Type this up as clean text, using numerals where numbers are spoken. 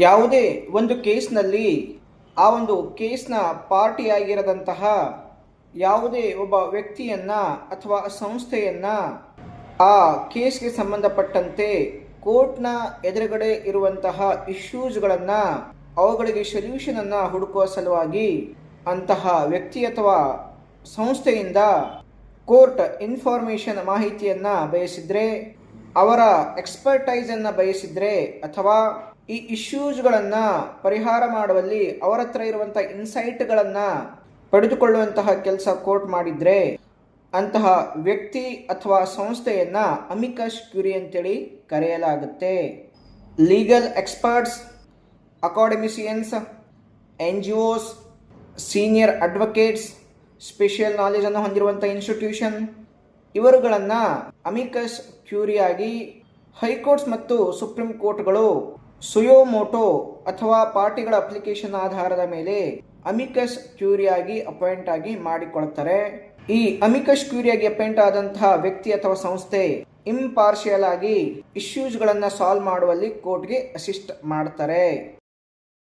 ಯಾವುದೇ ಒಂದು ಕೇಸ್ನಲ್ಲಿ ಆ ಒಂದು ಕೇಸ್ನ ಪಾರ್ಟಿಯಾಗಿರದಂತಹ ಯಾವುದೇ ಒಬ್ಬ ವ್ಯಕ್ತಿಯನ್ನ ಅಥವಾ ಸಂಸ್ಥೆಯನ್ನ ಆ ಕೇಸ್ಗೆ ಸಂಬಂಧಪಟ್ಟಂತೆ ಕೋರ್ಟ್ನ ಎದುರುಗಡೆ ಇರುವಂತಹ ಇಶ್ಯೂಸ್ಗಳನ್ನು ಅವುಗಳಿಗೆ ಸೊಲ್ಯೂಷನನ್ನು ಹುಡುಕುವ ಸಲುವಾಗಿ ಅಂತಹ ವ್ಯಕ್ತಿ ಅಥವಾ ಸಂಸ್ಥೆಯಿಂದ ಕೋರ್ಟ್ ಇನ್ಫಾರ್ಮೇಷನ್ ಮಾಹಿತಿಯನ್ನು ಬಯಸಿದರೆ, ಅವರ ಎಕ್ಸ್ಪರ್ಟೈಸನ್ನು ಬಯಸಿದರೆ, ಅಥವಾ ಈ ಇಶ್ಯೂಸ್ಗಳನ್ನು ಪರಿಹಾರ ಮಾಡುವಲ್ಲಿ ಅವರ ಹತ್ರ ಇರುವಂಥ ಇನ್ಸೈಟ್ಗಳನ್ನು ಪಡೆದುಕೊಳ್ಳುವಂತಹ ಕೆಲಸ ಕೋರ್ಟ್ ಮಾಡಿದರೆ ಅಂತಹ ವ್ಯಕ್ತಿ ಅಥವಾ ಸಂಸ್ಥೆಯನ್ನು ಅಮಿಕಸ್ ಕ್ಯೂರಿ ಅಂತೇಳಿ ಕರೆಯಲಾಗುತ್ತೆ. Legal experts, academicians, NGOs, senior advocates, special ನಾಲೆಜನ್ನು ಹೊಂದಿರುವಂಥ ಇನ್ಸ್ಟಿಟ್ಯೂಷನ್, ಇವರುಗಳನ್ನು ಅಮಿಕಸ್ ಕ್ಯೂರಿಯಾಗಿ ಹೈಕೋರ್ಟ್ಸ್ ಮತ್ತು ಸುಪ್ರೀಂ ಕೋರ್ಟ್ಗಳು ಸುಯೋಮೋಟೋ ಅಥವಾ ಪಾರ್ಟಿಗಳ ಅಪ್ಲಿಕೇಶನ್ ಆಧಾರದ ಮೇಲೆ ಅಮಿಕಸ್ ಕ್ಯೂರಿಯಾಗಿ ಅಪಾಯಿಂಟ್ ಆಗಿ ಮಾಡಿಕೊಳ್ತಾರೆ. ಈ ಅಮಿಕಸ್ ಕ್ಯೂರಿಯಾಗಿ ಅಪಾಯಿಂಟ್ ಆದಂತಹ ವ್ಯಕ್ತಿ ಅಥವಾ ಸಂಸ್ಥೆ ಇಂಪಾರ್ಷಿಯಲ್ ಆಗಿ ಇಶ್ಯೂಸ್ಗಳನ್ನು ಸಾಲ್ವ್ ಮಾಡುವಲ್ಲಿ ಕೋರ್ಟ್ಗೆ ಅಸಿಸ್ಟ್ ಮಾಡ್ತಾರೆ.